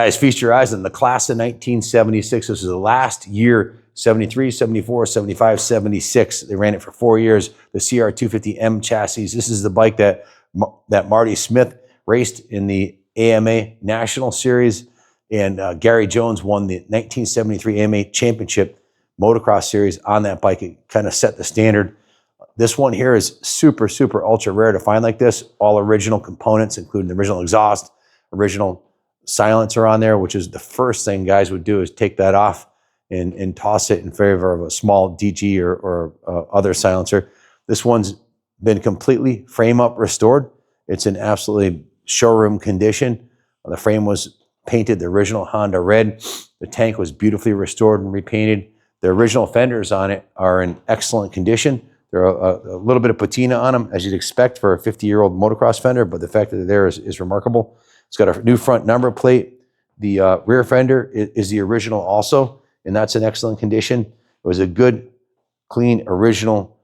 Guys, feast your eyes on the class of 1976. This is the last year, 73, 74, 75, 76. They ran it for 4 years. The CR250M chassis. This is the bike that Marty Smith raced in the AMA National Series. And Gary Jones won the 1973 AMA Championship Motocross Series on that bike. It kind of set the standard. This one here is super, super ultra rare to find like this. All original components, including the original exhaust, original silencer on there, which is the first thing guys would do is take that off and toss it in favor of a small DG or other silencer. This one's been completely frame up restored. It's in absolutely showroom condition. The frame was painted the original Honda red. The tank was beautifully restored and repainted. The original fenders on it are in excellent condition. There are a little bit of patina on them, as you'd expect for a 50-year-old motocross fender, but the fact that they're there is remarkable. It's got a new front number plate. The rear fender is the original also, and that's in excellent condition. It was a good, clean, original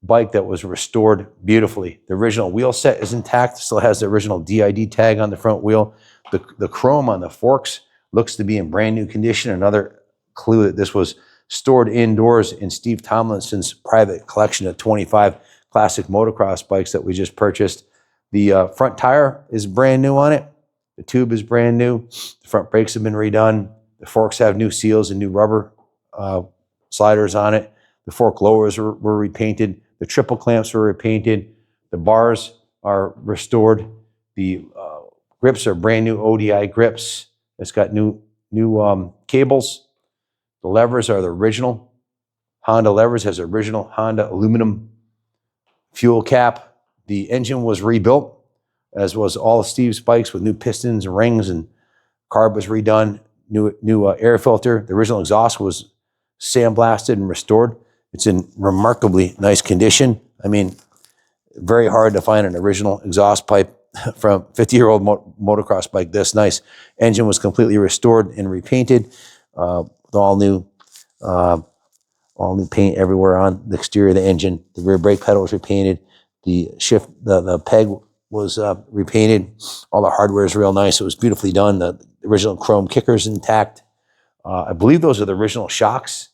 bike that was restored beautifully. The original wheel set is intact, still has the original DID tag on the front wheel. The chrome on the forks looks to be in brand new condition. Another clue that this was stored indoors in Steve Tomlinson's private collection of 25 classic motocross bikes that we just purchased. The front tire is brand new on it. The tube is brand new. The front brakes have been redone. The forks have new seals and new rubber sliders on it. The fork lowers were repainted. The triple clamps were repainted. The bars are restored. The grips are brand new ODI grips. It's got new cables. The levers are the original Honda levers, has original Honda aluminum fuel cap. The engine was rebuilt, as was all of Steve's bikes, with new pistons and rings, and carb was redone, new air filter. The original exhaust was sandblasted and restored. It's in remarkably nice condition. I mean, very hard to find an original exhaust pipe from a 50-year-old motocross bike this nice. Engine was completely restored and repainted with all new paint everywhere on the exterior of the engine. The rear brake pedal was repainted. The peg was repainted. All the hardware is real nice. It was beautifully done. The original chrome kicker's intact. I believe those are the original shocks.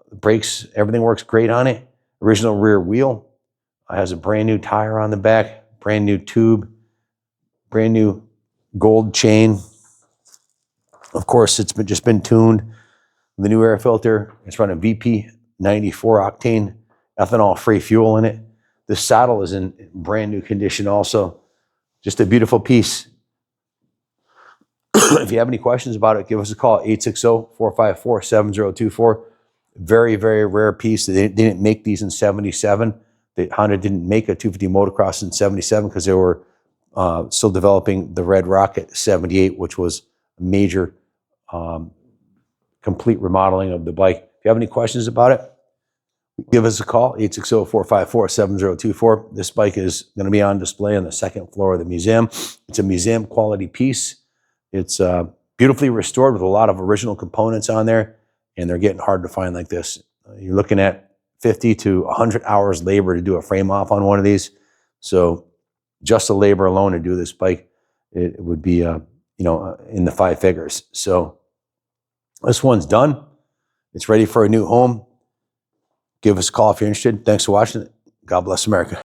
The brakes, everything works great on it. Original rear wheel. Has a brand new tire on the back, brand new tube, brand new gold chain. Of course, it's just been tuned. The new air filter. It's running VP 94 octane ethanol-free fuel in it. The saddle is in brand new condition also. Just a beautiful piece. If you have any questions about it, give us a call at 860-454-7024. Very, very rare piece. They didn't make these in 77. Honda didn't make a 250 motocross in 77 because they were still developing the Red Rocket 78, which was a major complete remodeling of the bike. If you have any questions about it, give us a call, 860-454-7024. This bike is going to be on display on the second floor of the museum. It's a museum quality piece. It's beautifully restored with a lot of original components on there, and they're getting hard to find like this. You're looking at 50 to 100 hours labor to do a frame off on one of these. So just the labor alone to do this bike, it would be in the 5 figures. So this one's done. It's ready for a new home. Give us a call if you're interested. Thanks for watching. God bless America.